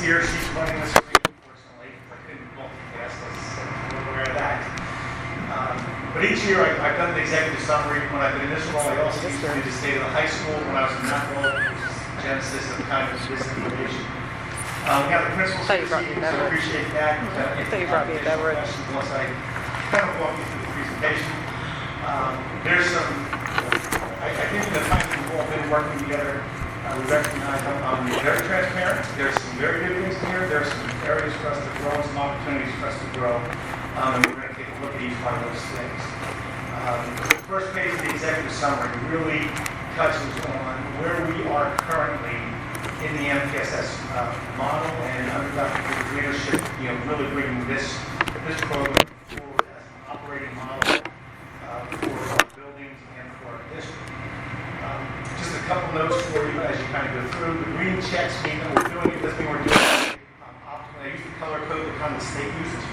here. She's running the screen, unfortunately. I couldn't multitask. I'm aware of that. But each year I've done an executive summary. When I've been in this role, I also used to do the state of the high school when I was in that role, which is genesis of kind of this information. We have the principal proceedings, so I appreciate that. I thought you brought me a beverage. Once I kind of walk you through the presentation. There's some, I think the fact that we've all been working together, we recognize I'm very transparent. There's some very good things here. There's some areas for us to grow, some opportunities for us to grow. And we're going to take a look at each one of those things. The first page of the executive summary really touches on where we are currently in the MPSS model, and under Dr. Cooper's leadership, really bringing this program forward as an operating model for our buildings and for our district. Just a couple notes for you as you kind of go through. The green checks mean that we're doing it. This mean we're doing it optimally. I use the color code that kind of the state uses.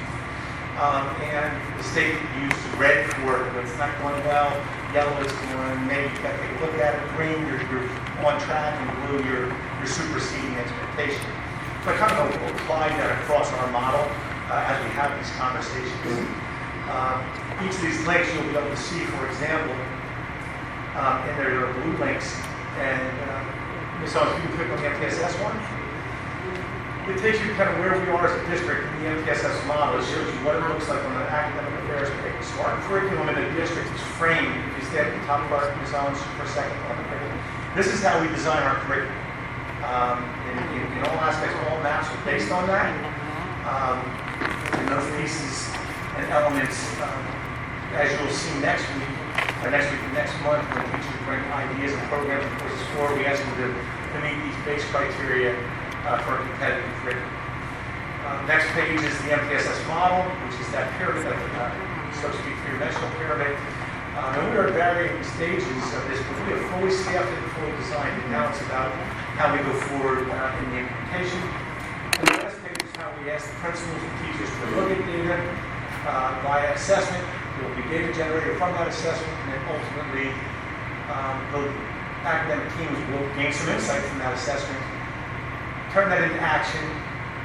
And the state used red for what's not going well, yellow is going, maybe you've got to take a look at it, green, you're on track, and blue, you're superseding expectation. So I kind of apply that across our model as we have these conversations. Each of these links you'll be able to see, for example, and there are blue links, and Ms. Owens, you can click on the MPSS one. It takes you kind of where we are as a district in the MPSS model. It shows you what it looks like on an academic affairs page. So our curriculum in the district is framed. If you stay at the top of our Ms. Owens for a second on the curriculum. This is how we design our curriculum. In all aspects, all maps are based on that. And those pieces and elements, as you'll see next week, or next month, when teachers bring ideas and programs and courses forward, we ask them to meet these base criteria for a competitive curriculum. Next page is the MPSS model, which is that pyramid, so to speak, three-dimensional pyramid. And we are at varying stages of this, but we are fully staffed and fully designed. And now it's about how we go forward in the implementation. And the last page is how we ask the principals and teachers to look at data via assessment. There will be data generated from that assessment, and then ultimately the academic teams will gain some insight from that assessment, turn that into action.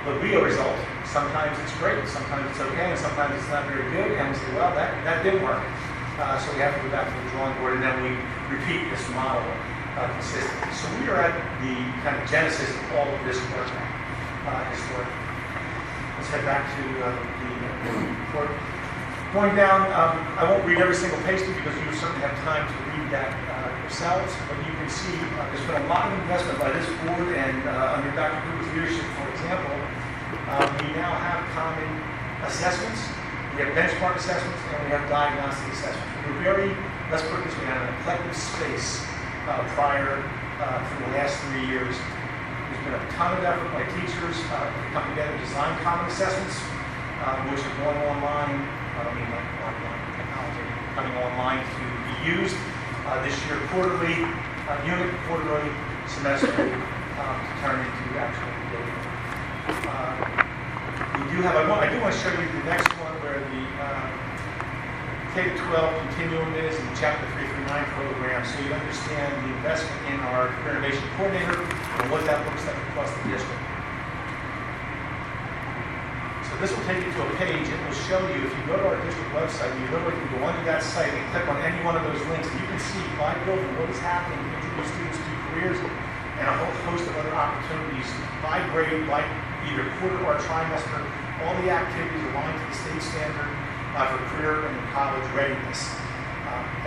There'll be a result. Sometimes it's great, sometimes it's okay, and sometimes it's not very good, and we say, well, that didn't work. So we have to go back to the drawing board, and then we repeat this model consistently. So we are at the kind of genesis of all of this work historically. Let's head back to the report. Going down, I won't read every single page because you certainly have time to read that yourselves, but you can see there's been a lot of investment by this board and under Dr. Cooper's leadership, for example. We now have common assessments, we have benchmark assessments, and we have diagnostic assessments. We're very, let's put it this way, on an eclectic space prior for the last 3 years. There's been a ton of effort by teachers to come together and design common assessments, which are going online. I don't mean like online technology, coming online to be used this year quarterly, unit, quarterly, semester, to turn into actual data. We do have, I do want to show you the next one where the K-12 Continuum is in Chapter 339 program, so you understand the investment in our career innovation coordinator and what that looks like across the district. So this will take you to a page. It will show you, if you go to our district website, you literally can go onto that site and click on any one of those links, and you can see by building what is happening to introduce students to careers and a whole host of other opportunities by grade, by either quarter or trimester, all the activities aligned to the state standard for career and college readiness.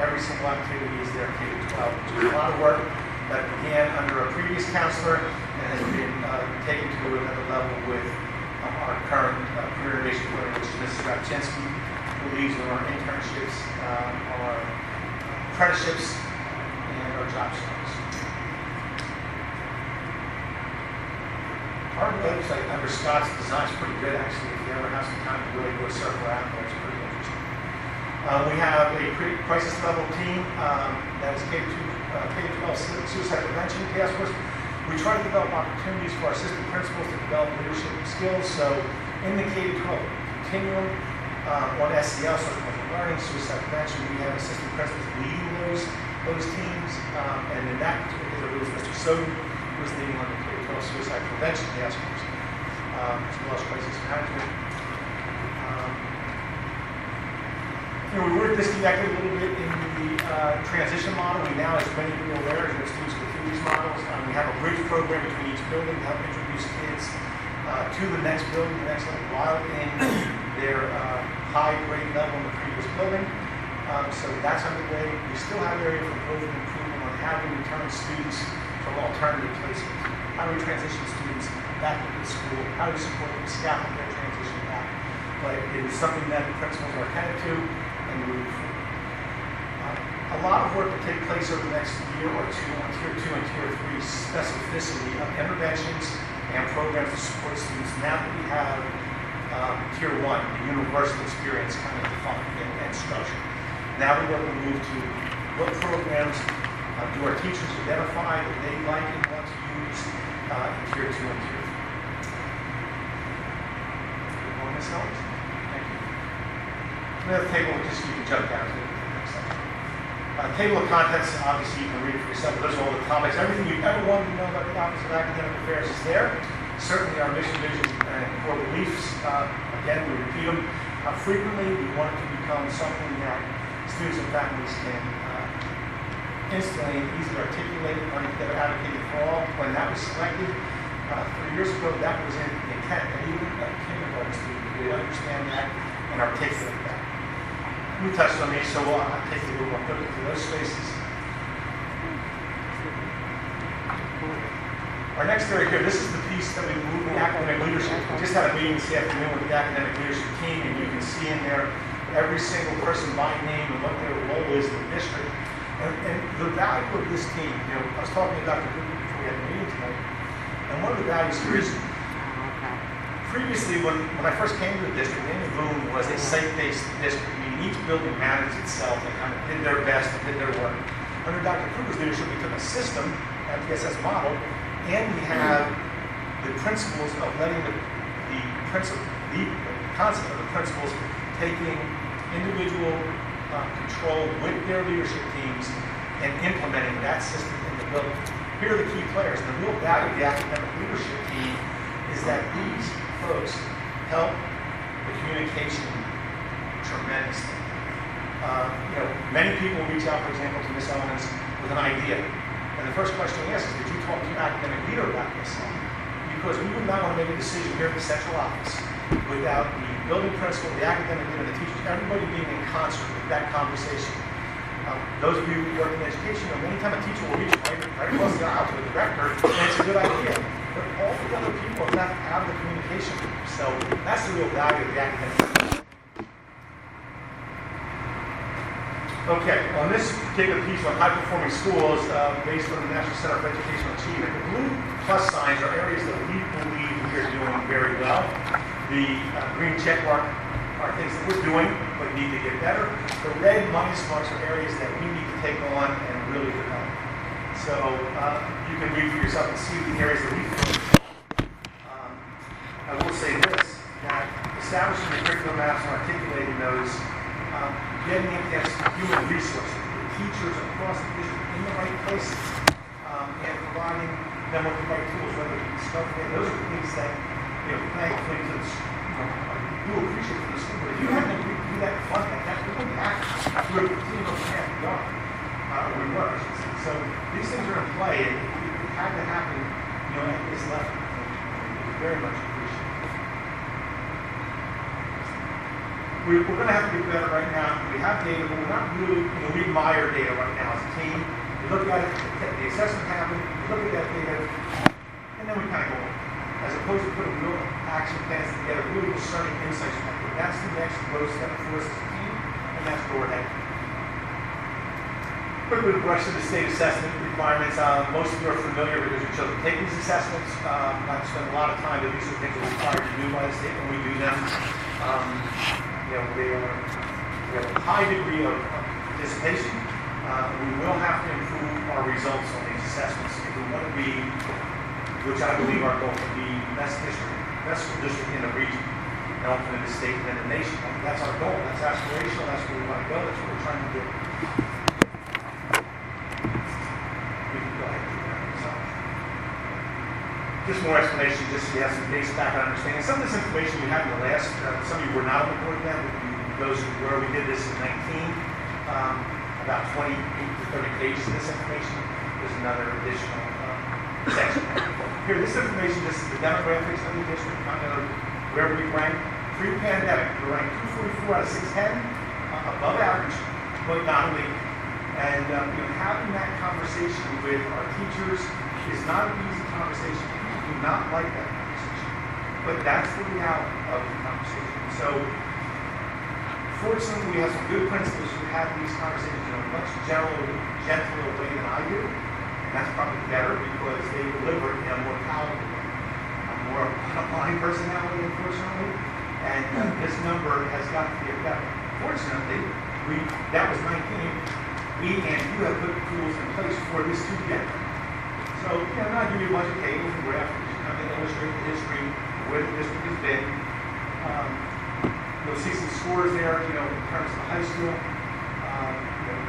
Every single activity is there K-12, which is a lot of work that began under a previous counselor and has been taken to another level with our current career innovation coordinator, which is Mrs. Rapchinsky, who leads on our internships, our apprenticeships, and our job showers. Our website under Scott's design is pretty good, actually. If you ever have some time to really go circle around there, it's pretty interesting. We have a crisis level team that is K-12 suicide prevention task force. We try to develop opportunities for our assistant principals to develop leadership skills. So in the K-12 Continuum on SEL, social emotional learning, suicide prevention, we have assistant principals leading those teams. And in that particular, it was Mr. Soden who was leading on the K-12 suicide prevention task force. as well as crisis management. We were disconnected a little bit in the transition model. We now, as many of you are aware, as students go through these models, we have a bridge program between each building to help introduce kids to the next building, the next level, while in their high grade level in the previous building. So that's underway. We still have area for growth and improvement on how we return students from alternative placements. How do we transition students back into the school? How do we support them, scaffold their transition back? But it is something that the principals are attentive to and move forward. A lot of work will take place over the next year or two on Tier 2 and Tier 3 specificity of interventions and programs to support students. Now that we have Tier 1, the universal experience kind of defined and structured. Now we're going to move to what programs do our teachers identify that they like and want to use in Tier 2 and Tier 3. Ms. Ellis? Thank you. We have a table, just so you can jump down to the next section. Table of contents, obviously you can read it for yourself, but those are all the topics. Everything you've ever wanted to know about the Office of Academic Affairs is there. Certainly our mission, vision, and core beliefs, again, we repeat them frequently. We want it to become something that students and families can instantly and easily articulate, that are advocated for all. When that was selected 3 years ago, that was in intent, and even a kindergarten student would understand that and articulate that. We touched on these, so I'll take a little more quickly through those spaces. Our next area here, this is the piece that we moved the academic leadership. We just had a meeting this afternoon with the academic leadership team, and you can see in there every single person by name and what their role is in the district. And the value of this team, I was talking to Dr. Cooper before we had the meeting tonight, and one of the values here is previously when I first came to the district, Amy Boone was a site-based district, meaning each building managed itself and kind of did their best and did their work. Under Dr. Kruger's leadership, we took a system, Mpss Model, and we have the principles of letting the concept of the principals taking individual control with their leadership teams and implementing that system in the building. Here are the key players. The real value of the academic leadership team is that these folks help the communication tremendously. Many people reach out, for example, to Ms. Owens with an idea. And the first question we ask is, did you talk to your academic leader about this? Because we would not want to make a decision here at the central office without the building principal, the academic leader, the teachers, everybody being in concert with that conversation. Those of you who work in education, many times a teacher will reach right across the aisle to the director, and it's a good idea. But all the other people are left out of the communication. So that's the real value of the academic leader. Okay, on this particular piece on high-performing schools, based on the National Center for Educational Achievement, the blue plus signs are areas that we believe we are doing very well. The green check mark are things that we're doing but need to get better. The red minus marks are areas that we need to take on and really develop. So you can read for yourself and see the areas that we feel. I will say this, that establishing the curriculum maps and articulating those, getting against human resources, the teachers across the district in the right places, and providing them with the right tools, whether it be discovery. Those are the things that, thankfully, do appreciate from the school. But if you have to do that in front of that wouldn't happen. We're continuing to have to go. We were, I should say. So these things are in play, and it had to happen, at this level. We very much appreciate it. We're going to have to get better right now. We have data, but we're not really, we admire data right now as a team. We look at it, the assessment happened, we look at that data, and then we kind of go on. As opposed to putting real action plans together, really discerning insights. That's the next growth step for us as a team, and that's where we're headed. Quickly brush through the state assessment requirements. Most of you are familiar because your children take these assessments. I've spent a lot of time, but these are things that we're required to do by the state when we do them. We have a high degree of participation. We will have to improve our results on these assessments if we want to be, which I believe our goal to be best school district in the region, and ultimately the state and then the nation. That's our goal. That's aspirational. That's where we want to go. That's what we're trying to do. We can go ahead and do that ourselves. just more explanation, just so you have some basic background understanding. Some of this information we had in the last, some of you were not on the board then, but those where we did this in 19, about 28 to 30 pages of this information. There's another additional section. Here, this information, this is the demographics of the district, kind of where we rank. Pre-pandemic, we ranked 244 out of 610, above average, but not elite. And having that conversation with our teachers is not an easy conversation. People do not like that conversation. But that's the reality of the conversation. So, fortunately, we have some good principals who have these conversations in a much gentler way than I do. And that's probably better because they deliver it in a more palatable way. I'm more of my personality, unfortunately. And this number has got to be better. Fortunately, that was 19. We and you have put tools in place for this to get. So, I'm not giving you a bunch of tables and graphs, just kind of illustrate the history of where the district has been. You'll see some scores there, in terms of the high school.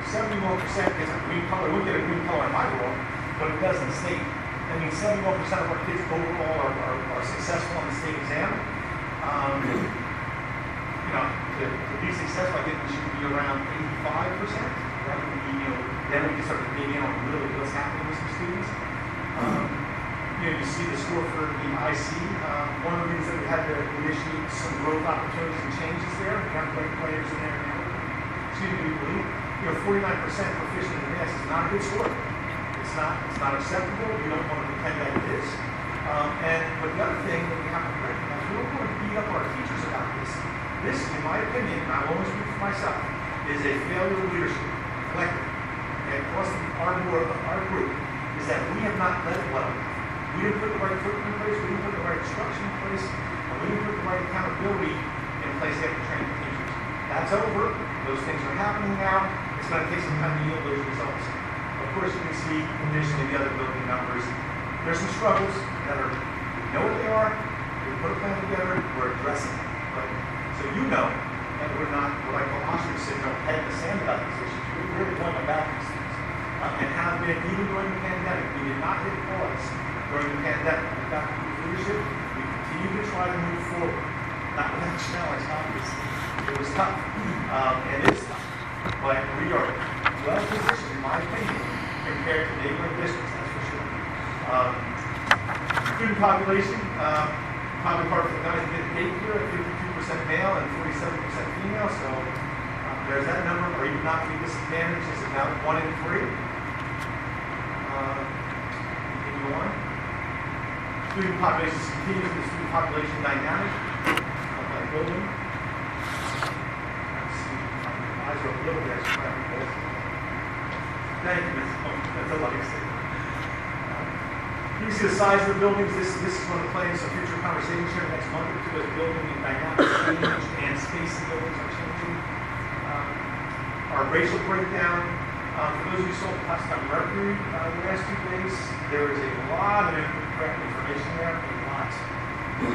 71% gets a green color. We get a green color in my world, but it does in the state. That means 71% of our kids overall are successful on the state exam. To be successful, I think we should be around 85%. That would be, then we can start to dig in on really what's happening with some students. You see the score for the IC. One of the reasons that we had to initiate some growth opportunities and changes there. We have great players in there now. We believe, 49% proficient in math is not a good score. It's not acceptable. We don't want to pretend that it is. But the other thing that we have to recognize, we don't want to beat up our teachers about this. This, in my opinion, and I will always speak for myself, is a failure of leadership, collective. And across our group, is that we have not led it well. We didn't put the right footprint in place, we didn't put the right instruction in place, and we didn't put the right accountability in place after training the teachers. That's over. Those things are happening now. It's going to take some time to yield those results. Of course, you can see, in addition to the other building numbers, there's some struggles that we know what they are, we put a plan together, we're addressing them. So that we're not, what I call ostrich syndrome, head in the sand about these issues. We're really going about these things. And have been, even during the pandemic, we did not hit pause during the pandemic. We've got leadership, we continue to try to move forward. Not without challenge, obviously. It was tough. And it is tough. But we are well positioned, in my opinion, compared to neighboring districts, that's for sure. Student population, probably part of the guys did date here at 52% male and 47% female, so there's that number. Or even not be disadvantaged is about 1 in 3. Continue on. Student population continues the student population dynamic of that building. Let's see. My eyes are a little bit extra. Thank you, that's a lot of excitement. You can see the size of the buildings. This is going to play in some future conversations here next month or two as building and dynamics change and space in buildings are changing. Our racial breakdown, for those of you who saw the Potsdam Mercury the last 2 days, there is a lot of incorrect information there, a lot.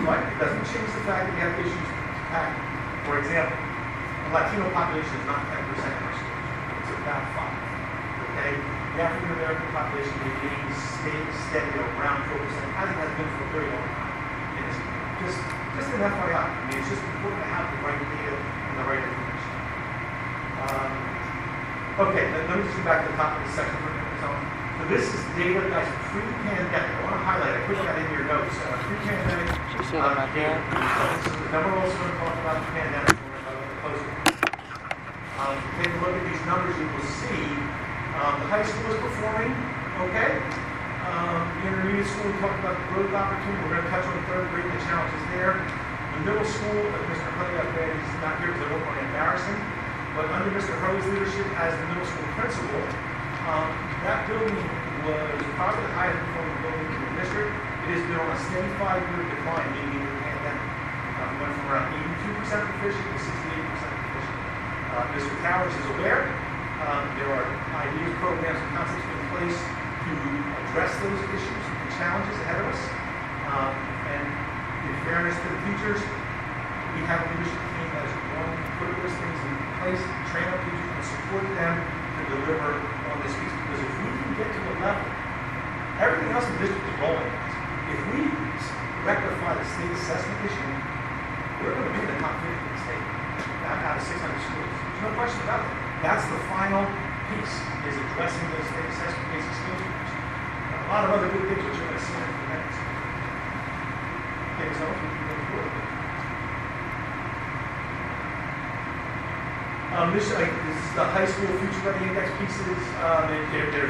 But it doesn't change the fact that we have issues to tackle. For example, the Latino population is not 10% of our schools. It's about 5. Okay? The African American population remains steady around 4%, as it has been for a very long time. And it's just an FYI. I mean, it's just important to have the right data and the right information. Okay, let me just go back to the top of the section for a minute. So this is data, guys, pre-pandemic. I want to highlight, I put that in your notes. Pre-pandemic data. So the number also going to talk about the pandemic. Take a look at these numbers, you will see the high school is performing okay. The intermediate school, we talked about the growth opportunity. We're going to touch on the third grade, the challenges there. The middle school, Mr. Hurley, I'm glad he's not here because I don't want to embarrass him. But under Mr. Hurley's leadership as the middle school principal, that building was probably the highest performing building in the district. It has been on a steady 5-year decline leading into the pandemic. We went from around 82% proficient to 68% proficient. Mr. Towers is aware. There are ideas, programs, and concepts in place to address those issues and challenges ahead of us. And in fairness to the teachers, we have a leadership team that is going to put those things in place, train our teachers, and support them to deliver on this piece. Because if we can get to a level, everything else in the district is rolling. if we rectify the state assessment issue, we're going to be in the top 50 in the state, out of 600 schools. There's no question about it. That's the final piece, is addressing those state assessment basic skills groups. A lot of other good things which you're going to see in a few minutes. Okay, so we can go forward. This is the high school future ready index pieces. Their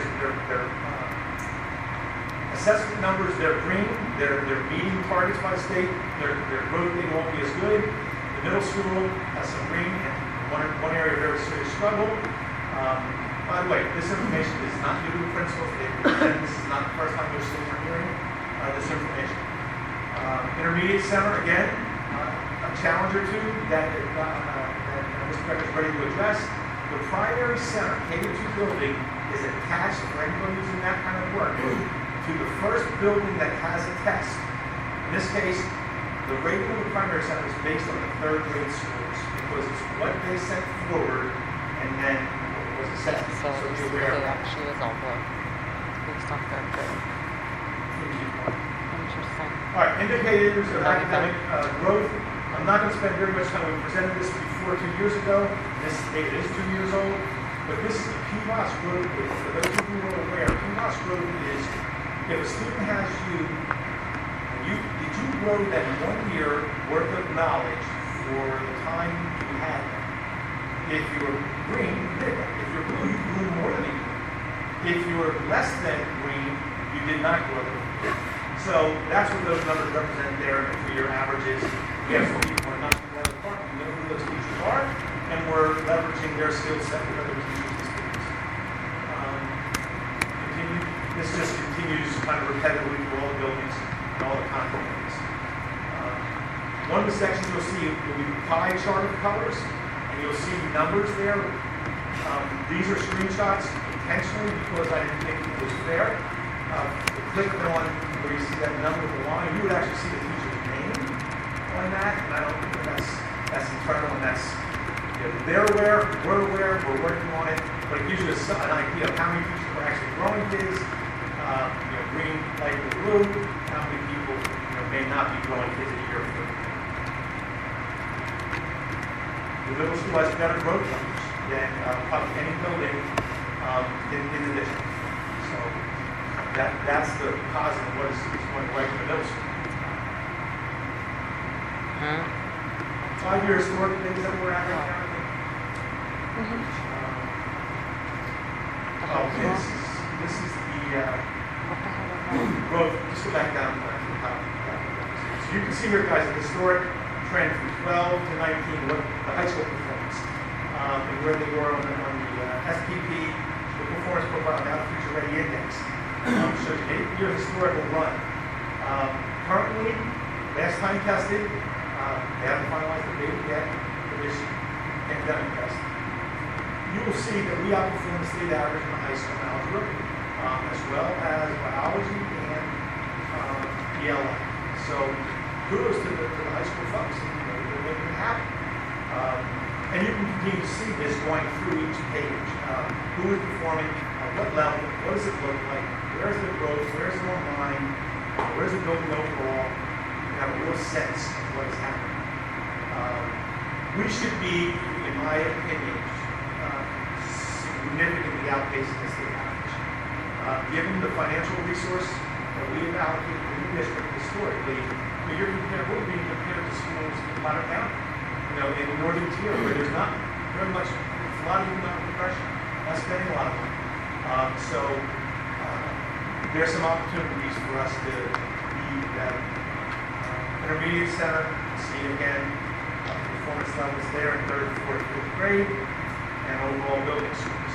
assessment numbers, they're green. They're meeting targets by the state. Their growth rate won't be as good. The middle school has some green and one area of very serious struggle. By the way, this information is not new to the principals. This is not the first time you're seeing or hearing this information. Intermediate center, again, a challenge or two that Mr. Becker is ready to address. The primary center, K-2 building, is attached, for anybody using that kind of work, to the first building that has a test. In this case, the rating of the primary center is based on the third grade scores because it's what they sent forward and then what was assessed. So be aware of they that. actually is all based on third grade. Interesting. All right, indicators of academic growth. I'm not going to spend very much time. We presented this before 2 years ago. This data is 2 years old, but this is the PBOS growth rate. For those of you who are aware, PBOS growth is if a student has you, did you grow them 1 year worth of knowledge for the time you had them? If you're green, you did that. If you're blue, you grew more than a year. If you're less than green, you did not grow them. So that's what those numbers represent there in the 3-year averages. We have some people who are not together apart. We know who those teachers are, and we're leveraging their skill set with other teachers and students. This just continues kind of repetitively through all the buildings and all the content areas. One of the sections you'll see will be the pie chart of colors, and you'll see numbers there. These are screenshots intentionally because I didn't think it was fair. Click on where you see that number with the line, you would actually see the teacher's name on that, and I don't think that's internal, and that's, they're aware, we're aware, we're working on it, but it gives you an idea of how many teachers are actually growing kids, green, light, or blue, how many people may not be growing kids a year for. The middle school has better growth numbers than probably any building in the district. So that's the positive what is going right in the middle school. 5-year historic things that we're at right now. This is the growth. Just go back down to the top. So you can see here, guys, the historic trend from 12 to 19, what the high school performance, and where they were on the SPP, the performance profile, now the Future Ready Index. Shows an 8-year historical run. Currently, last time tested, they haven't finalized the data yet for this pandemic test. You will see that we outperform the state average in the high school algebra, as well as biology and ELA. So kudos to the high school folks. They're making it happen. And you can continue to see this going through each page. Who is performing, at what level, what does it look like, where's the growth, where's the online, where's the building overall. You have a real sense of what is happening. We should be, in my opinion, significantly outpacing the state average. Given the financial resource that we have allocated in the district historically, we're being compared to schools in Potter County, in the northern tier where there's not very much, a lot of economic progression, not spending a lot of money. There's some opportunities for us to be that intermediate center, see again, performance levels there in 3rd, 4th, 5th grade, and overall building schools.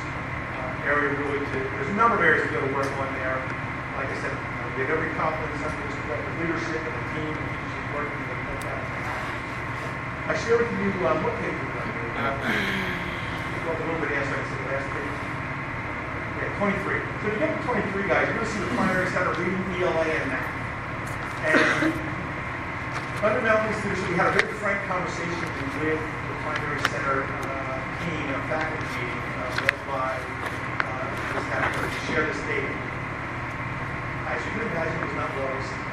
There's a number of areas we got to work on there. Like I said, we have every confidence under this collective leadership and the team and teachers working to make that happen. I share with you what page we're on. A little bit answer to the last page. Okay, 23. So if you get to 23, guys, you're going to see the primary center reading, ELA, and math. And fundamentally, we had a very frank conversation with the primary center team and faculty meeting led by this to share this data. As you can imagine, it was not well received.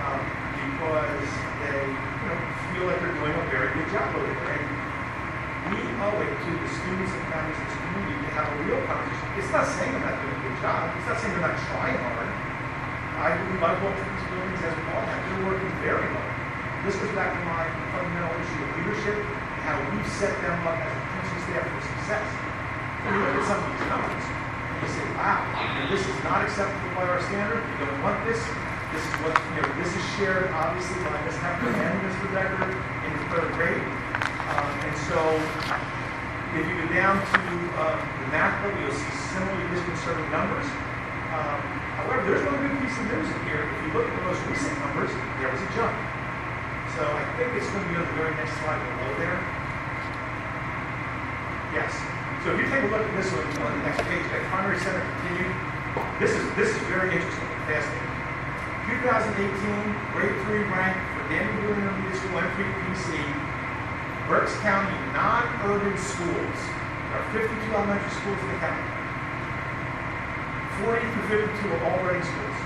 because they feel like they're doing a very good job with it. And we owe it to the students and families in this community to have a real conversation. It's not saying they're not doing a good job. It's not saying they're not trying hard. I believe I've worked in these buildings as we all have. They're working very hard. This goes back to my fundamental issue of leadership and how we set them up as a teaching staff for success. When you look at some of these numbers, and you say, wow, this is not acceptable by our standard. We don't want this. This is what, this is shared, obviously, by Ms. Hepburn and Mr. Becker in the third grade. And so, if you go down to the math book, you'll see similarly disconcerting numbers. However, there's one good piece of news in here. If you look at the most recent numbers, there was a jump. So I think it's going to be on the very next slide below there. Yes. So if you take a look at this one on the next page, that primary center continued. This is very interesting and fascinating. 2018, grade 3 rank for Danny Boone Intermediate School and PC, Berks County non-urban schools. There are 52 elementary schools in the county. 40 through 52 are all rating schools.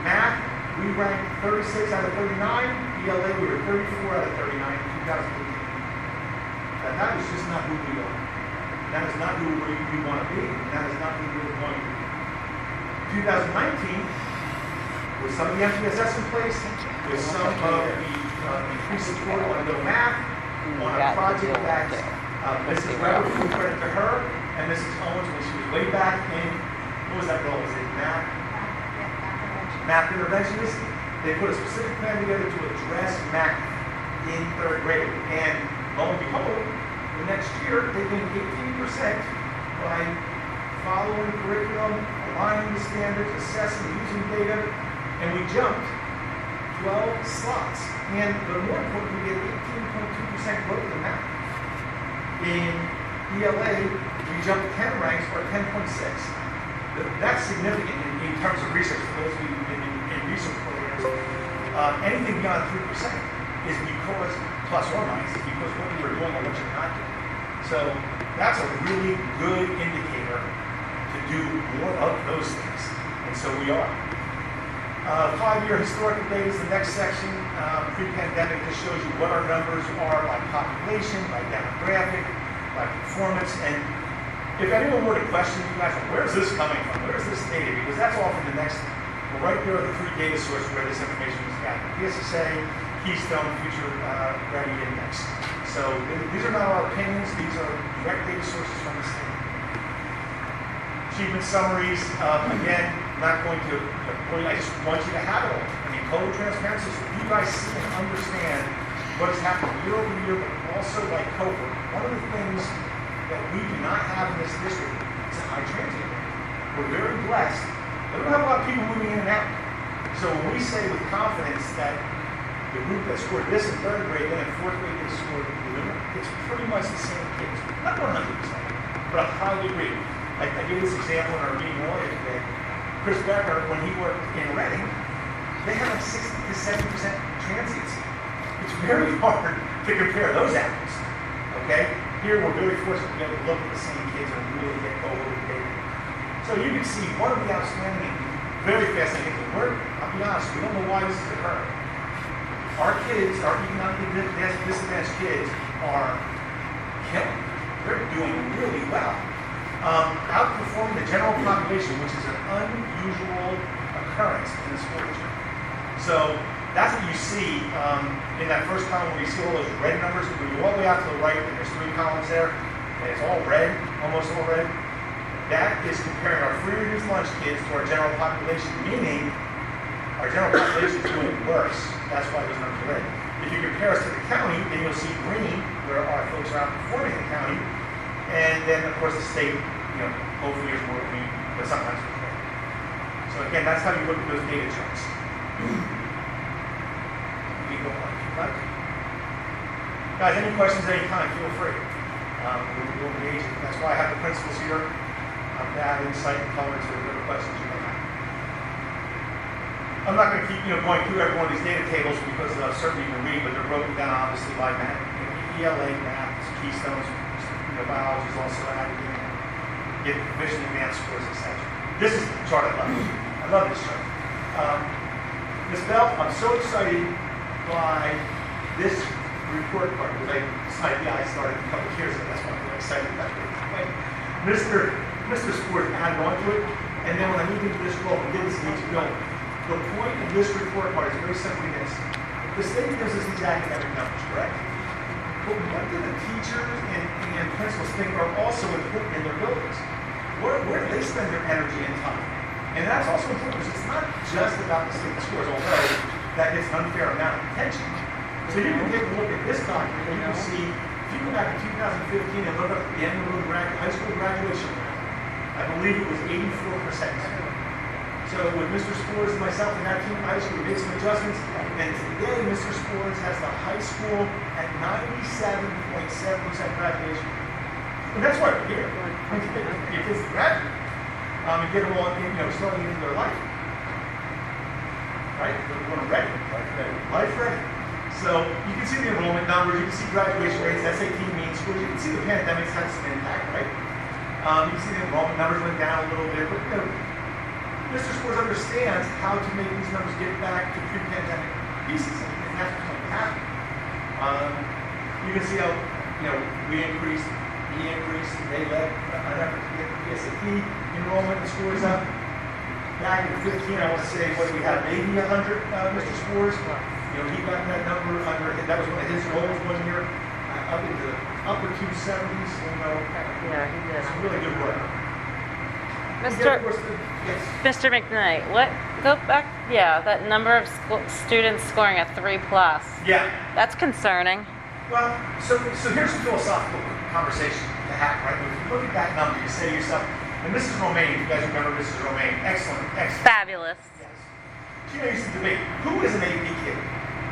Math, we ranked 36 out of 39. ELA, we were 34 out of 39 in 2018. That is just not who we are. That is not who we want to be. And that is not who we're going to be. 2019, with some of the MTSS in place, with some of the increased support on Middle Math, on a project that Mrs. Weber, full credit to her, and Mrs. Owens, when she was way back in, what was that role? Was it math interventionist? They put a specific plan together to address math in third grade. And lo and behold, the next year they gained 18% by following curriculum, aligning the standards, assessing, using data, and we jumped 12 slots. And more importantly, we had 18.2% growth in math. In ELA, we jumped 10 ranks or 10.6. That's significant in terms of research for those of you in research programs. Anything beyond 3% is because, plus or minus, is because what we were doing or what you're not doing. So that's a really good indicator to do more of those things. And so we are. 5-year historical data is the next section. Pre-pandemic, this shows you what our numbers are by population, by demographic, by performance. And if anyone were to question you guys, where's this coming from? Where's this data? Because that's all from the next, well, right there are the 3 data sources where this information was gathered. PSSA, Keystone, Future Ready Index. So these are not our opinions. These are direct data sources from the state. Achievement summaries, again, not going to point, I just want you to have it all. I mean, total transparency, so you guys see and understand what is happening year over year, but also by cohort. One of the things that we do not have in this district is a high transient rate. We're very blessed. We don't have a lot of people moving in and out. So when we say with confidence that the group that scored this in third grade, then in fourth grade they scored blue, it's pretty much the same kids. Not 100%, but a high degree. I gave this example in our meeting earlier today. Chris Becker, when he worked in Reading, they had like 60 to 70% transiency. It's very hard to compare those apples. Okay? Here we're very fortunate to be able to look at the same kids and really get over the data. So you can see one of the outstanding, very fascinating things. I'll be honest, we don't know why this is occurring. Our kids, our economically disadvantaged kids are killing. They're doing really well. Outperforming the general population, which is an unusual occurrence in the school district. So that's what you see in that first column where you see all those red numbers. When you go all the way out to the right, and there's 3 columns there, and it's all red, almost all red. That is comparing our free reduced lunch kids to our general population, meaning our general population is doing worse. That's why those numbers are red. If you compare us to the county, then you'll see green, where our folks are outperforming the county. And then, of course, the state, hopefully is more green, but sometimes it's red. So again, that's how you look at those data charts. You go on, right? Guys, any questions at any time, feel free. We'll engage. That's why I have the principals here to have insight and color to whatever questions you may have. I'm not going to keep going through every one of these data tables because certainly you can read, but they're broken down obviously by math, ELA, math, keystones, biology is also added in, get proficient advanced scores, etc. This is the chart I love. I love this chart. Ms. Bell, I'm so excited by this report card, because it's an idea I started a couple of years ago, that's why I'm really excited about it. Mr. Sport added on to it, and then when I moved into this role and did this in each building, the point of this report card is very simply this. The state gives us these academic numbers, correct? But what do the teachers and principals think are also important in their buildings? Where do they spend their energy and time? And that's also important because it's not just about the state scores, although that gets an unfair amount of attention. So you can take a look at this document and you can see, if you go back to 2015 and look up at the end of the high school graduation rate, I believe it was 84%. So with Mr. Spores and myself and that team at high school, we made some adjustments, and today Mr. Spores has the high school at 97.7% graduation. And that's why we're here. Your kids to graduate. And get them all, starting into their life. Right? They're going ready. Life ready. So you can see the enrollment numbers, you can see graduation rates, SAT mean scores, you can see the pandemic's had some impact, right? You can see the enrollment numbers went down a little bit, but Mr. Spores understands how to make these numbers get back to pre-pandemic pieces, and that's what's going to happen. You can see how, we increased, he increased, they led an effort to get the SAT enrollment and scores up. Back in 15, I want to say, what we had, maybe 100 Mr. Spores. He got that number under, that was one of his goals one year, up into the upper 270s. Yeah, he did. It's really good work. Yes. Mr. McKnight, go back, that number of students scoring a 3+. Yeah. That's concerning. Well, so here's a philosophical conversation to have, right? If you look at that number, you say to yourself, and Mrs. Romaine, if you guys remember Mrs. Romaine, excellent. Fabulous. Yes. She used to debate, who is an AP kid?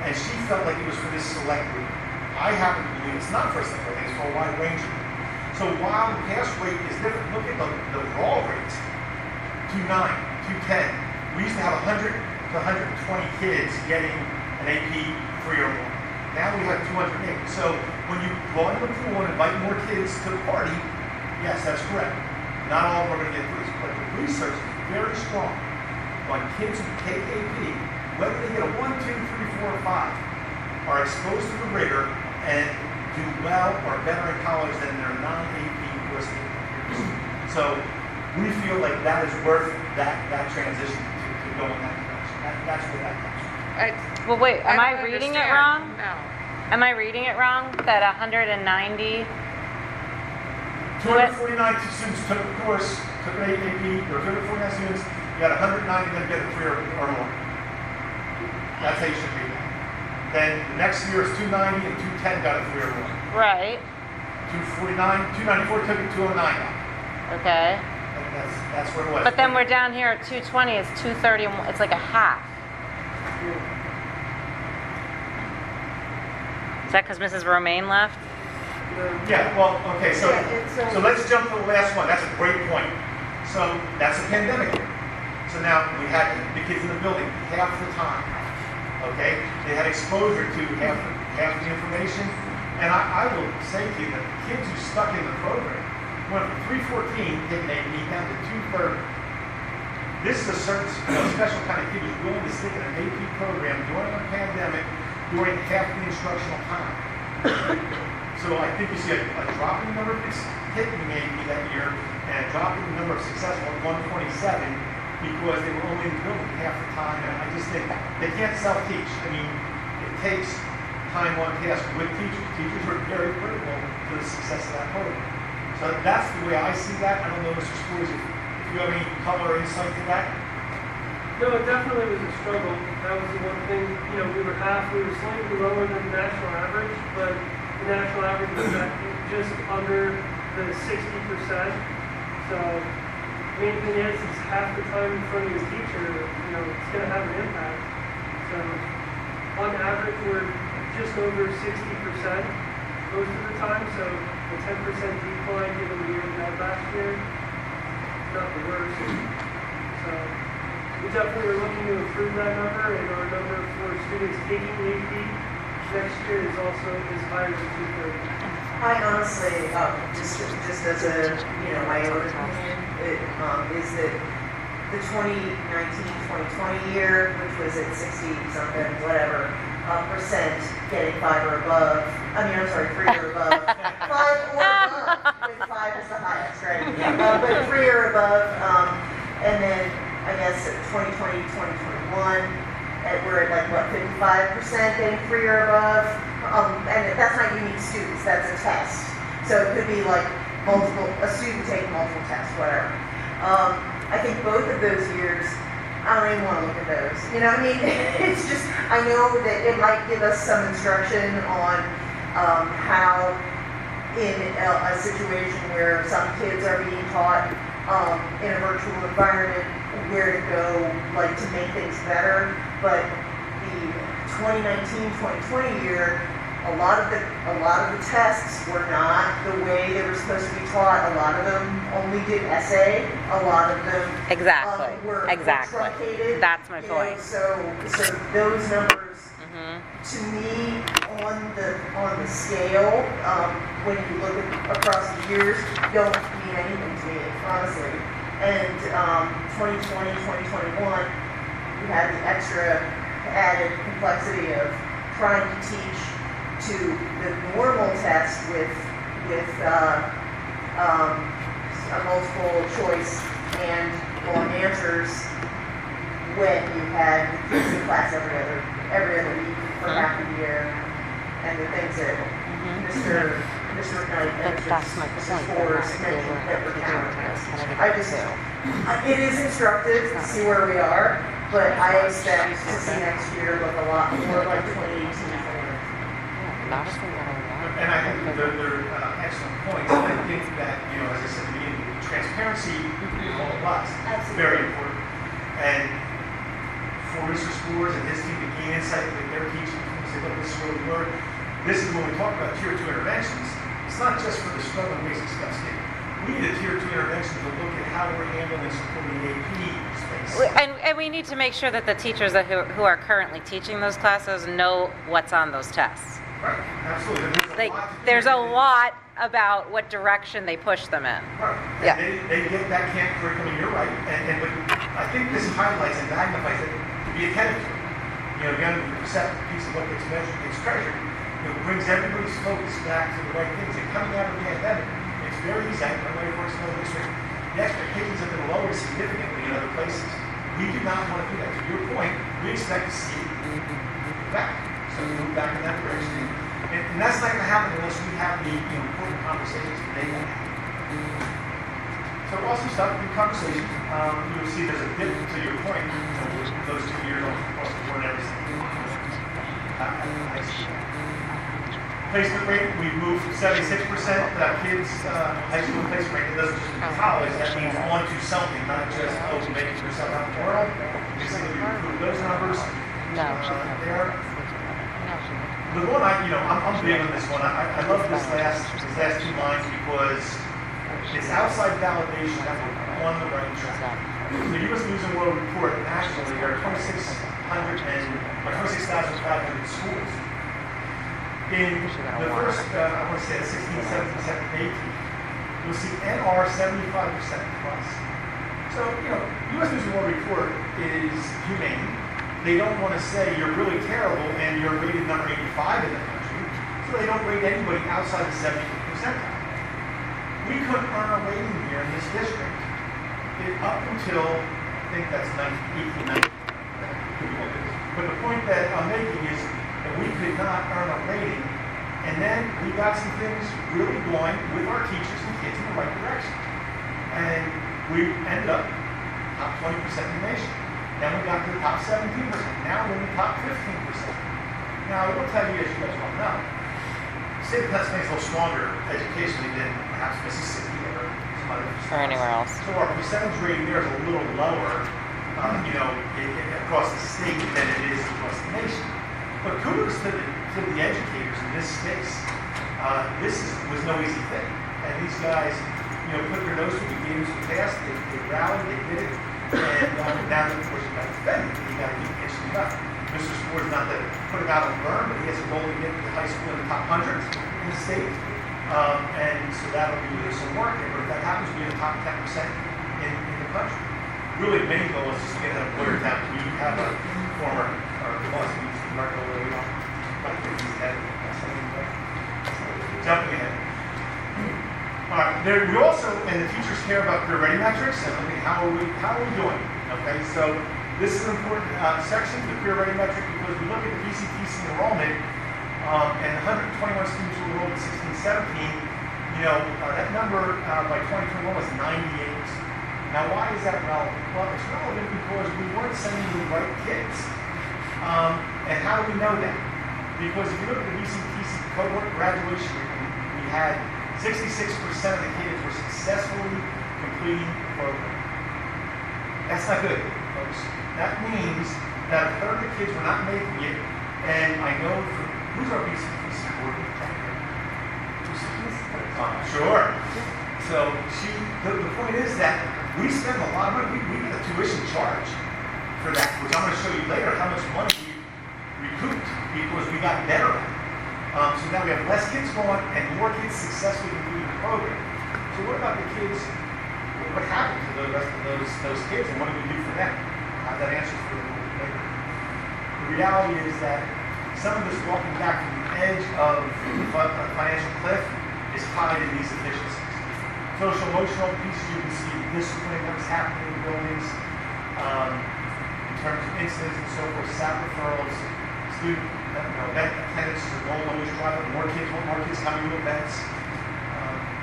And she felt like it was for this select group. I happen to believe it's not for a select group, I think it's for a wide range of people. So while the pass rate is different, look at the raw rates. 2.9, 2.10. We used to have 100 to 120 kids getting an AP 3 or more. Now we have 208. So when you broaden the pool and invite more kids to the party, yes, that's correct. Not all of them are going to get threes, but the research is very strong on kids who take AP, whether they get a 1, 2, 3, 4, or 5, are exposed to the rigor and do well or better in college than their non-AP course peers. So we feel like that is worth that transition to go in that direction. That's where that comes from. Well, wait, am I don't reading it understand. wrong? No. Am I reading it wrong? That 190? 249 students took the course, took an AP, there were 249 students, you got 190 that get a 3 or more. That's how you should read that. Then the next year is 290 and 210 got a 3 or more. Right. 249, 294 took it, 209 got it. Okay. And that's where it was. But then we're down here at 220, it's 231, it's like a half. Is that because Mrs. Romaine left? Yeah, well, okay, so let's jump to the last one. That's a great point. So that's a pandemic year. So now we had the kids in the building half the time. Okay? They had exposure to half the information. And I will say to you that the kids who stuck in the program went from 314 taking AP down to 230. This is a certain special kind of kid who's willing to stick in an AP program during a pandemic, during half the instructional time. So I think you see a drop in the number of kids taking AP that year and a drop in the number of successful at 127 because they were only in the building half the time. And I just think they can't self-teach. I mean, it takes time on task with teachers. Teachers are very critical to the success of that program. So that's the way I see that. I don't know, Mr. Spores, if you have any color or insight to that? No, it definitely was a struggle. That was the one thing, we were slightly lower than the national average, but the national average was just under the 60%. So, main thing is, it's half the time in front of your teacher, it's going to have an impact. So, on average, we're just over 60% most of the time, so a 10% decline given the year we had last year, not the worst. So, we definitely are looking to improve that number, and our number for students taking the AP next year is higher than 230. I honestly, just as a, my own opinion, is that the 2019-2020 year, which was at 60 something, whatever, percent getting 5 or above. I mean, I'm sorry, 3 or above. 5 or above. With 5 is the highest, right? But 3 or above. And then I guess 2020, 2021, we're at like what, 55% getting 3 or above. And that's not unique students. That's a test. So it could be like a student taking multiple tests, whatever. I think both of those years, I don't even want to look at those. You know what I mean? It's just, I know that it might give us some instruction on how in a situation where some kids are being taught in a virtual environment, where to go, like to make things better. But the 2019-2020 year, a lot of the tests were not the way they were supposed to be taught. A lot of them only did essay. A lot of them were truncated. That's my point. So those numbers, to me, on the scale, when you look across the years, don't mean anything to me, honestly. And 2020, 2021, you had the extra added complexity of trying to teach to the normal test with a multiple choice and long answers when you had kids in class every other week for half a year, and the things that Mr. McKnight and Mr. Forrest mentioned that were countertests. It is instructive to see where we are, but I expect to see next year look a lot more like 2018. And I think they're excellent points. And I think that, as I said at the beginning, transparency is all of us. Very important. And for Mr. Spores and his team to gain insight that they're teaching, and say, look, this is where we learn. This is when we talk about tier 2 interventions. It's not just for the struggling basic stuff state. We need a tier 2 intervention to look at how we're handling and supporting the AP space. And we need to make sure that the teachers who are currently teaching those classes know what's on those tests. Right, absolutely. There's a lot about what direction they push them in. Right. Yeah. They get that camp curriculum, you're right. But I think this highlights and magnifies it to be attentive to it. Again, the perceptive piece of what gets measured gets treasured. Brings everybody's focus back to the right things. And coming out of the pandemic, it's very easy. I know it works in other districts. The expectations have been lowered significantly in other places. We do not want to do that. To your point, we expect to see back. So move back in that direction. And that's not going to happen unless we have the important conversations today. So awesome stuff, good conversation. You'll see there's a dip to your point. Those 2 years across the board and everything. Placement rate, we've moved from 76% kids, high school placement rate. It doesn't just mean college, that means on to something, not just making yourself out in the world. You see that we improved those numbers. There. The one I'm big on this one. I love this last 2 lines because it's outside validation that we're on the right track. The U.S. News and World Report nationally, there are 26,500 schools. In the first, I want to say 16, 17, 17, 18, you'll see NR 75% plus. So, U.S. News and World Report is humane. They don't want to say you're really terrible and you're rated number 85 in the country, so they don't rate anybody outside the 75th percentile. We couldn't earn a rating here in this district up until, I think that's 1890. But the point that I'm making is that we could not earn a rating, and then we got some things really going with our teachers and kids in the right direction. And we ended up top 20% in the nation. Then we got to the top 17%. Now we're in the top 15%. Now, I will tell you, as you guys well know, the state of Pennsylvania is a little stronger educationally than perhaps Mississippi or some other states. Or anywhere else. So our percentage rating there is a little lower, across the state than it is across the nation. But kudos to the educators in this space. This was no easy thing. And these guys, put their nose to the games to pass. They rallied, they did it. And now, of course, you got to defend it. You got to keep pitching it up. Mr. Spores, not to put him out on the burn, but he has a goal to get to the high school in the top 100 in the state. And so that'll be some work. But if that happens, we'll be in the top 10% in the country. really the main goal is just to get an employer down. We have a former, boss, we used to work over there, like he's head, jumping ahead. All right, we also, and the teachers care about career ready metrics, and looking how are we doing? Okay, so this is an important section, the career ready metric, because we look at the BCTC enrollment, and 121 students who enrolled in 16-17, that number by 2021 was 98. Now, why is that relevant? Well, it's relevant because we weren't sending the right kids. And how do we know that? Because if you look at the BCTC cohort graduation rate, we had 66% of the kids were successfully completing the program. That's not good, folks. That means that a third of the kids were not making it, and I know who's our BCTC coordinator? Sure. So the point is that we spend a lot of money. We get a tuition charge for that, which I'm going to show you later how much money we recouped because we got better at it. So now we have less kids going and more kids successfully completing the program. So what about the kids? What happened to the rest of those kids, and what do we do for them? I'll have that answer for you later. The reality is that some of this walking back from the edge of the financial cliff is tied to these efficiencies. Social emotional pieces, you can see discipline, what's happening in buildings, in terms of incidents and so forth, staff referrals, student event attendance is a goal, always try to more kids coming to events.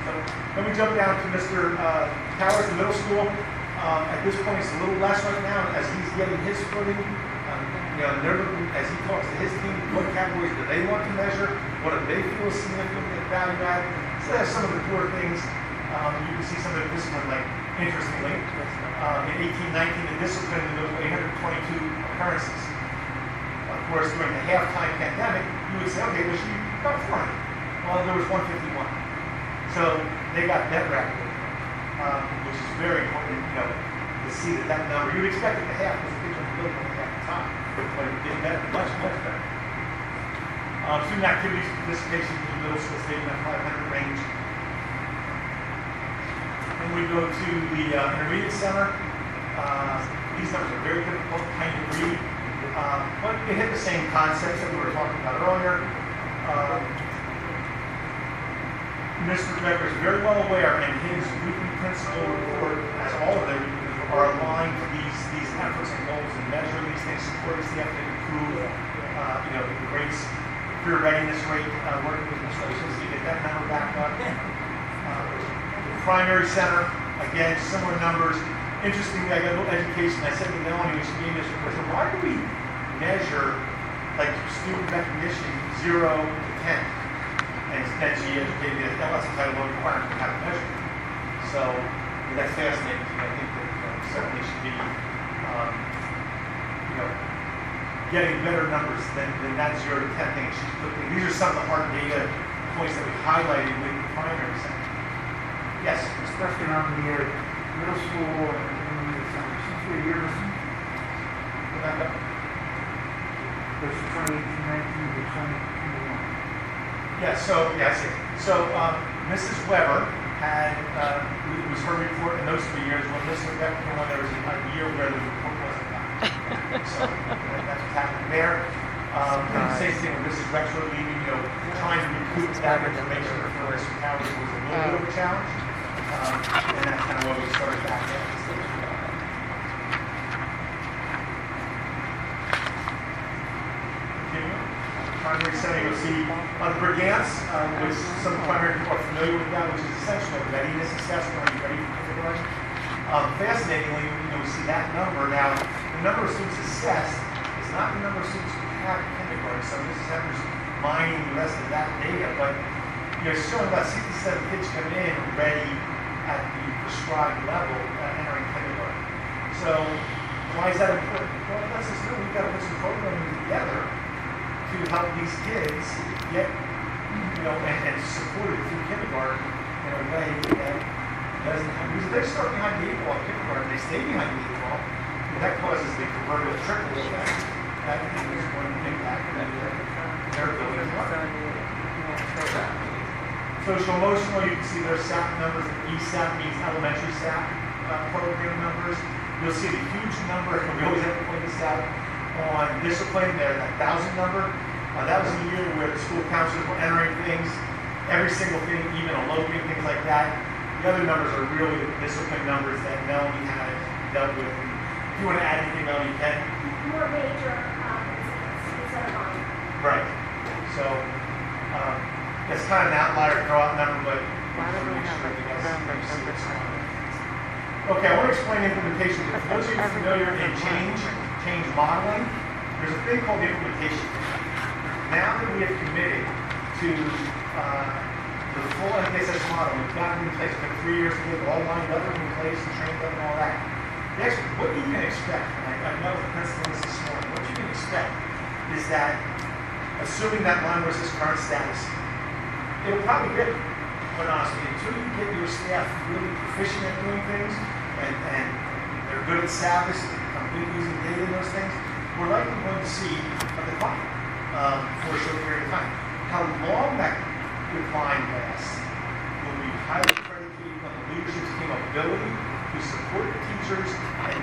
So then we jump down to Mr. Towers in middle school. At this point, it's a little less right now as he's getting his footing. They're looking, as he talks to his team, what categories do they want to measure? What do they feel is significant value add? So that's some of the core things. You can see some of the discipline, like, interestingly, in 1819, the discipline in those 822 occurrences. Of course, during the halftime pandemic, you would say, okay, well, she got 400. Well, there was 151. So they got better at it, which is very important, to see that number. You would expect it to have, because the kids were building at the time, but it did better, much, much better. Student activities participation in the middle school stayed in that 500 range. Then we go to the intermediate center. These numbers are very difficult to kind of read, but they hit the same concepts that we were talking about earlier. Mr. Becker is very well aware, and his weekly principal report, as all of them, are aligned to these efforts and goals and measure these things, support the effort to improve, the grades, career readiness rate, working with administrations to get that number back up. Primary center, again, similar numbers. Interestingly, I got a little education. I said to Melanie when she gave this report, so why do we measure like student recognition 0 to 10? And then she educated me that that's a Title I requirement to have a measure. So that's fascinating to me. I think that certainly should be, getting better numbers than that 0 to 10 thing. These are some of the hard data points that we highlighted with the primary center. Yes? Especially on the middle school and intermediate center. Since we're here, there's 2018-19 to 2021. Yeah, so Mrs. Weber had, it was her report in those 3 years. When Mr. Becker came on, there was a year where the report wasn't done. So that's what's happening there. Same thing with Mrs. Rexroad leaving, trying to recoup that information for Mr. Towers was a little bit of a challenge. And that's kind of what we started back at. Primary setting, you'll see the Brigance, which some primary people are familiar with that, which is essentially a readiness assessment. Are you ready for kindergarten? Fascinatingly, we see that number. Now, the number of students assessed is not the number of students who have kindergarten. So Mrs. Hepner's mining the rest of that data, but it's showing about 67 kids come in ready at the prescribed level entering kindergarten. So why is that important? Well, it lets us know we've got to put some programming together to help these kids get, and support it through kindergarten in a way that doesn't happen. Because if they start behind the 8 ball in kindergarten, they stay behind the 8 ball, that causes the proverbial trickle effect. That is going to impact their ability to learn. Social emotional, you can see their SAP numbers. ESAP means elementary SAP program numbers. you'll see the huge number, and we always have to point this out, on discipline, there, that 1,000 number. That was a year where the school counselors were entering things, every single thing, even eloping, things like that. The other numbers are really the discipline numbers that Melanie had dealt with. If you want to add anything, Melanie, you can. More major incidents instead of minor. Right. So, it's kind of an outlier throwout number, but Why would we make have sure like you guys numbers see over what's time? going on. Okay, I want to explain implementation. For those of you familiar in change modeling, there's a thing called implementation. Now that we have committed to the full Mpss model, we've gotten in place, it's been 3 years to get it all lined up and in place and trained up and all that. Next, what you can expect, and I met with the principal this morning, what you can expect is that, assuming that line was its current status, it'll probably get, quite honestly, until you get your staff really proficient at doing things, and they're good at Sabbath, and become good using data and those things, we're likely going to see a decline for a short period of time. How long that decline lasts will be highly predicated on the leadership's team ability to support the teachers and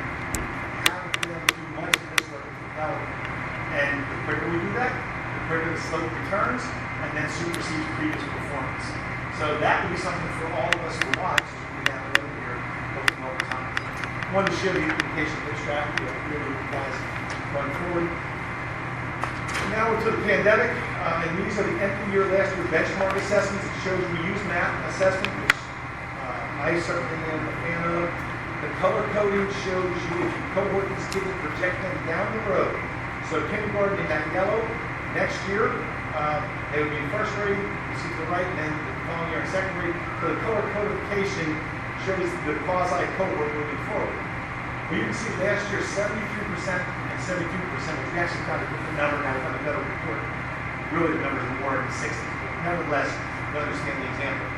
have them do much of this work with development. And the quicker we do that, the quicker the slope returns and then supersedes previous performance. So that would be something for all of us to watch as we go down the road here looking over time. I wanted to share the implementation of this strategy with you guys going forward. Now we're to the pandemic, and these are the end of the year last year benchmark assessments. It shows we use math assessment, which I certainly am a fan of. The color coding shows you if you cohort these kids and project them down the road. So kindergarten in that yellow, next year they would be in first grade, you see to the right, and then the following year in second grade. So the color codification shows the quasi-cohort moving forward. We can see last year 73% and 72%, which we actually got a different number now from the federal report. Really the numbers are more in the 60s, but nevertheless, you understand the example.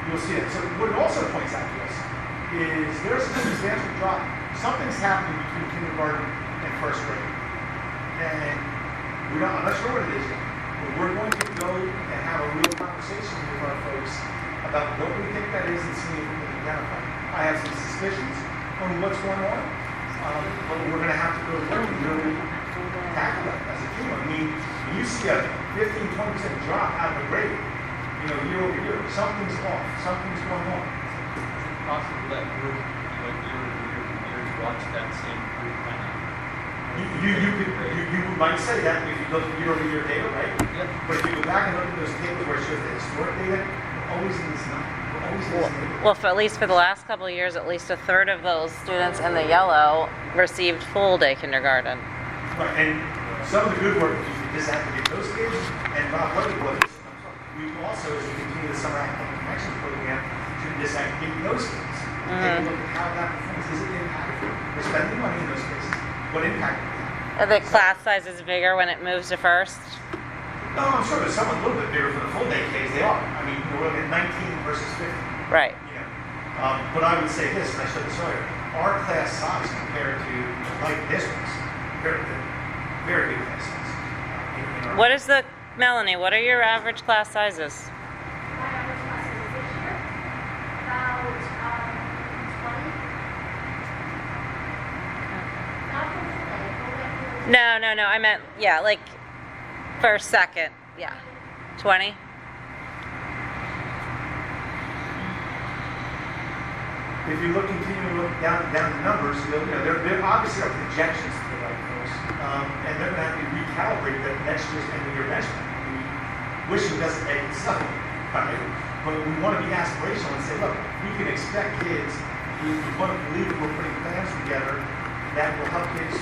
You'll see that. So what it also points out to us is there's a substantial drop. Something's happening between kindergarten and first grade. And I'm not sure what it is yet, but we're going to go and have a real conversation with our folks about what we think that is and see if we can identify. I have some suspicions on what's going on, but we're going to have to go through and really tackle that as a team. I mean, when you see a 15-20% drop out of the grade, year over year, something's off, something's going on. Possible that group, year over year, watch that same group kind of. You might say that if you look at year-over-year data, right? Yep. But if you go back and look at those tables where it shows the historic data, we're always in this number. We're always in this neighborhood. Well, at least for the last couple of years, at least a third of those students in the yellow received full day kindergarten. Right, and some of the good work is to disaggregate those kids, and Rob White was. We also, as we continue the summer academic connections program, to disaggregate those kids. Take a look at how that performs. Is it impactful? We're spending money in those cases. What impact do we have? Are the class sizes bigger when it moves to first? No, I'm sure there's some a little bit bigger for the full day Ks. They are. I mean, we're looking at 19 versus 50. Right. But I would say this, and I showed this earlier, our class size compared to like districts, very good, very big class size. What is Melanie, what are your average class sizes? My average class is this year, about 20. Not for today, but No, I meant, yeah, like first, second, yeah. 20? If you continue to look down the numbers, there obviously are projections to the right folks, and they're going to have to recalibrate that next year's end of year benchmark. Wishing doesn't make it so, right? But we want to be aspirational and say, look, we can expect kids, we want to believe that we're putting plans together that will help kids,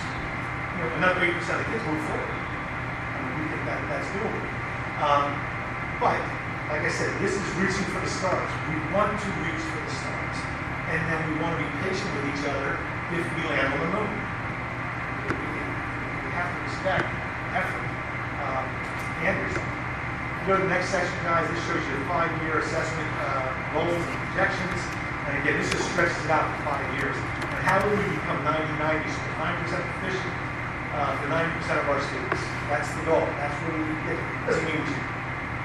another 8% of kids move forward. I mean, we think that's doable. But, like I said, this is reaching for the stars. We want to reach for the stars. And then we want to be patient with each other if we land on the moon. We have to respect effort and result. Go to the next section, guys. This shows you the 5-year assessment goals and projections. And again, this just stretches it out for 5 years. And how will we become 90-90, so 9% proficient for 90% of our students? That's the goal. That's where we get. It doesn't mean we should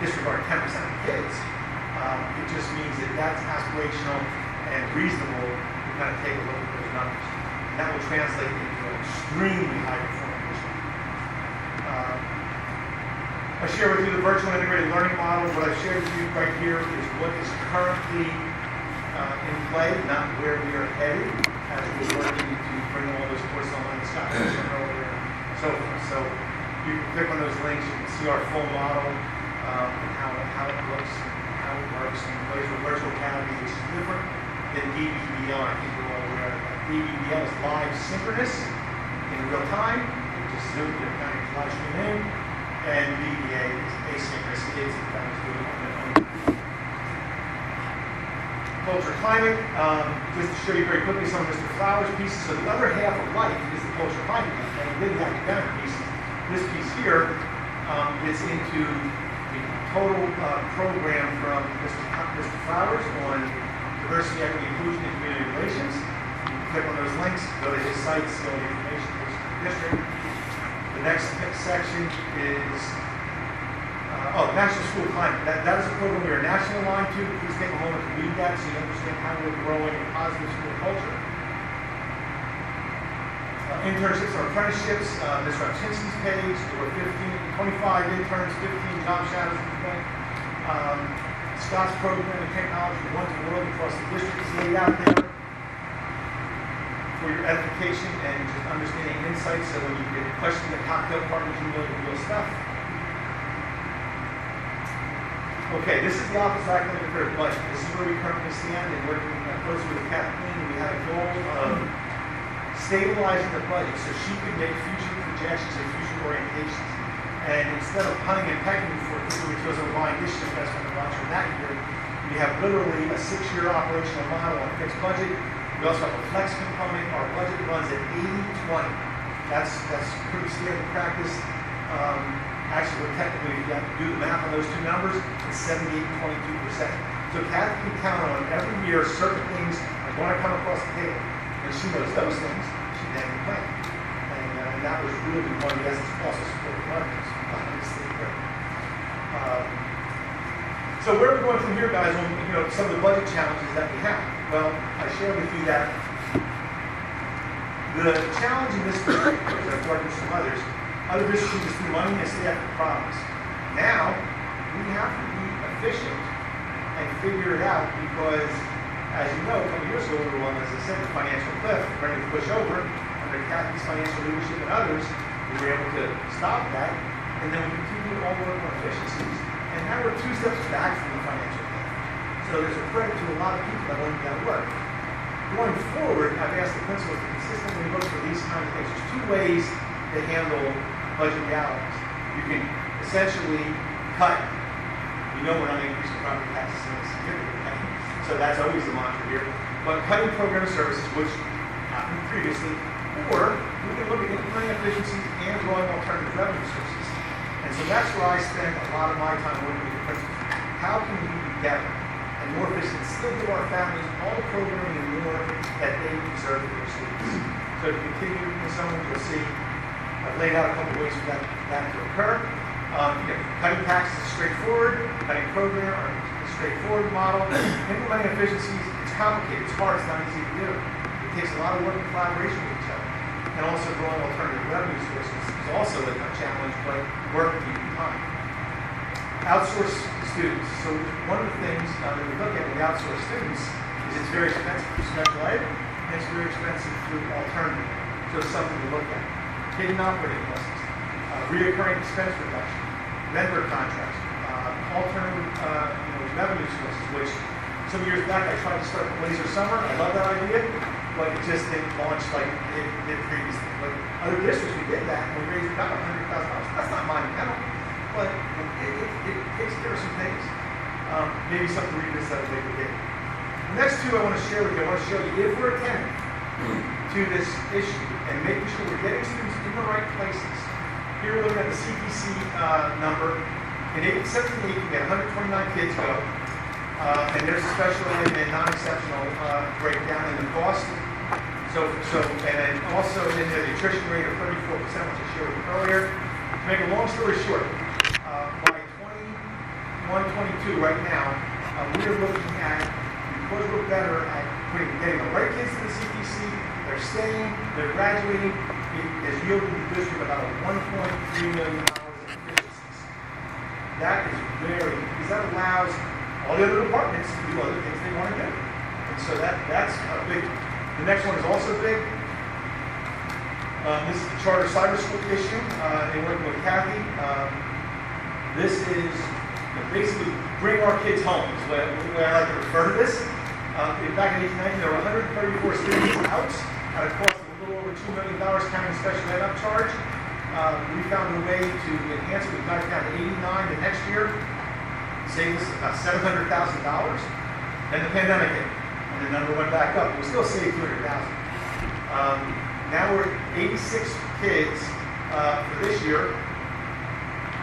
disregard 10% of the kids. It just means that that's aspirational and reasonable to kind of take a look at those numbers. And that will translate into an extremely high performing district. I share with you the virtual integrated learning model. What I've shared with you right here is what is currently in play, not where we are headed as we're working to bring all those courses online. Scott mentioned earlier, and so forth. So you can click on those links, you can see our full model, and how it looks, and how it works, and plays with virtual academy, which is different than DBBL. I think you're all aware of that. DBBL is live synchronous in real time. You just zoom it, kind of live stream in, and DBA is asynchronous. Kids and families do it on their own. Culture climate, just to show you very quickly some of Mr. Flowers' pieces. So the other half of life is the culture climate, and then the academic pieces. This piece here gets into the total program from Mr. Flowers on diversity, equity, inclusion, and community relations. You can click on those links, go to his site, see all the information for the district. The next section is National School Climate. That is a program we are nationally aligned to. Please take a moment to read that so you understand how we're growing a positive school culture. Internships or apprenticeships, Ms. Rapchinsky's page, there were 25 interns, 15 job shadows today. Scott's program in technology, one to world across the district is laid out there for your edification and just understanding insights, so when you get questioned the cocktail parties, you know the real stuff. Okay, this is the Office of Academic Affairs budget. This is where we currently stand and working closely with Kathleen. We had a goal of stabilizing the budget so she could make future projections and future orientations. And instead of punting and pecking for people because of buying this year investment and launching that year, we have literally a 6-year operational model on a fixed budget. We also have a flex component. Our budget runs at 80-20. That's pretty standard practice. Actually, we're technically, if you have to do the math on those two numbers, it's 78.22%. So Kathy can count on every year certain things are going to come across the table. And she knows those things, she then can plan. And that was really one of the essence also supporting markets, obviously. So where are we going from here, guys, on some of the budget challenges that we have? Well, I share with you that the challenge in this district, as I've worked with some others, other districts just do money and stay after problems. Now, we have to be efficient and figure it out because, as you know, a couple years ago, we were on, as I said, the financial cliff, ready to push over. Under Kathy's financial leadership and others, we were able to stop that, and then we continue to all work on efficiencies. And now we're 2 steps back from the financial cliff. So there's a credit to a lot of people that want that work. Going forward, I've asked the principals to consistently look for these kinds of things. There's 2 ways to handle budget realities. You can essentially cut. You know we're not increasing property taxes significantly, so that's always the mantra here. But cutting program services, which happened previously, or we can look at implementing efficiencies and growing alternative revenue sources. And so that's where I spend a lot of my time working with the principals. How can we be together and more efficient, still give our families all the programming and more that they deserve for their students? So to continue in someone, you'll see I've laid out a couple of ways for that to occur. Cutting taxes is straightforward. Cutting program or a straightforward model. Implementing efficiencies, it's complicated. It's hard. It's not easy to do. It takes a lot of work and collaboration with each other. And also growing alternative revenue sources is also a challenge, but work to keep time. Outsource students. So one of the things that we look at with outsource students is it's very expensive for special ed, and it's very expensive through alternative. So it's something to look at. Hidden operating costs, reoccurring expense reduction, vendor contracts, alternative revenue sources, which some years back I tried to start with Laser Summer. I love that idea, but it just didn't launch like it did previously. But other districts, we did that, and we raised about $100,000. That's not monumental, but it takes care of some things. Maybe something to revisit at a later date. The next 2 I want to share with you, I want to show you if we're attentive to this issue and making sure we're getting students in the right places. Here we're looking at the CTC number. In 17-18, we had 129 kids go, and there's a special ed and non-exceptional breakdown in the cost. And then also in the attrition rate of 34%, which I shared with you earlier. To make a long story short, by 21-22 right now, we are looking at, because we're better at getting the right kids to the CPC, they're staying, they're graduating. It is yielding the district about a $1.3 million in efficiencies. That is because that allows all the other departments to do other things they want to do. And so that's a big. The next one is also big. This is the charter cyber school issue. In working with Kathy, this is basically bring our kids home. Is the way I like to refer to this. Back in 1890, there were 134 students out at a cost of a little over $2 million, counting special ed upcharge. We found a way to enhance it. We got it down to 89 the next year. Saved us about $700,000. Then the pandemic hit, and the number went back up. We still saved $200,000. Now we're at 86 kids for this year.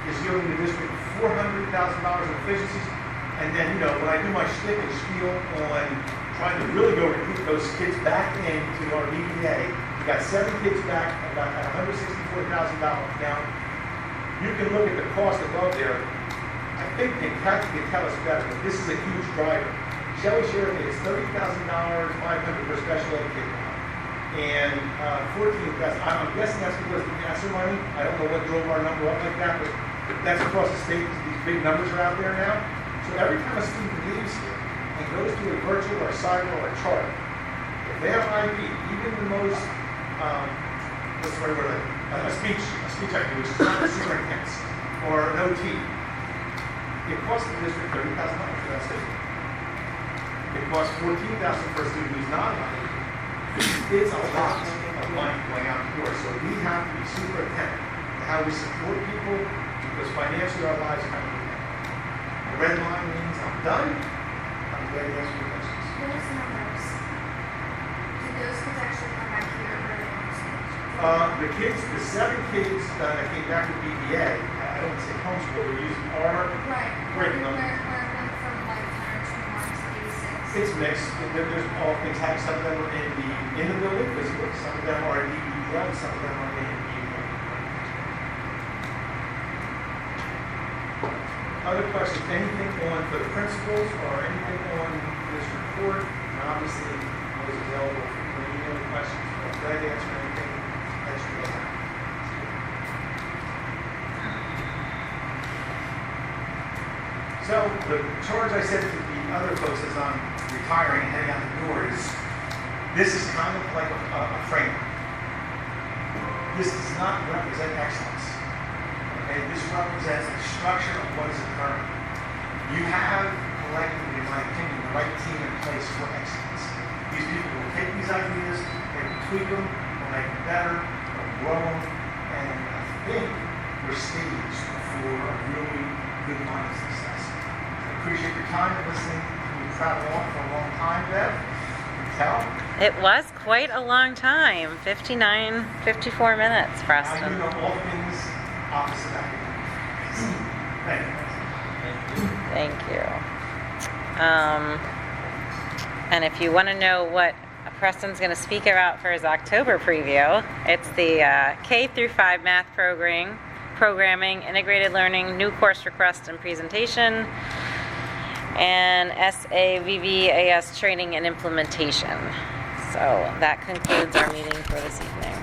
Is yielding the district $400,000 in efficiencies. And then, when I do my shtick and spiel on trying to really go recruit those kids back into our BPA, we got 7 kids back about at $164,000. Now, you can look at the cost above there. I think Kathy can tell us better, but this is a huge driver. Shelley shared it's $30,000, $500 per special ed kid now. And $14,000. I'm guessing that's because of the master money. I don't know what drove our number up like that, but that's across the state. These big numbers are out there now. So every time a student leaves here and goes to a virtual or cyber or a charter, if they have IP, even the most, what's the right word, a speech IP, which is not a super intense, or an OT, it costs the district $30,000 for that student. It costs $14,000 for a student who's not on IP. It's a lot of money going out the door, so we have to be super attentive to how we support people, because financially our lives kind of depend. The red line means I'm done. I'm ready to answer your questions. Those numbers, do those kids actually come back here or are they homeschooled? The kids, the 7 kids that came back to BBA, I don't want to say homeschool, we're using our Right. curriculum. Where it went from like 121 to 86. It's mixed. There's all things happening. Some of them are in the building physically. Some of them are in DBL. Some of them are in BBA. Other questions? Anything on for the principals or anything on this report? And obviously, I was available for any other questions. I'm glad to answer anything that you may have. So the charge I said to the other folks as I'm retiring and heading out the door is, this is kind of like a framework. This does not represent excellence. Okay, this represents the structure of what is occurring. You have collectively, in my opinion, the right team in place for excellence. These people will take these ideas, they will tweak them, will make them better, will grow them, and I think we're staged for a really good line of success. I appreciate your time and listening. We've traveled on for a long time, Bev. You can tell. It was quite a long time, 54 minutes, Now Preston. you know all things opposite academic. Thank you. Thank you. And if you want to know what Preston's going to speak about for his October preview, it's the K through 5 math programming, integrated learning, new course request and presentation, and SAVVAS training and implementation. So that concludes our meeting for this evening.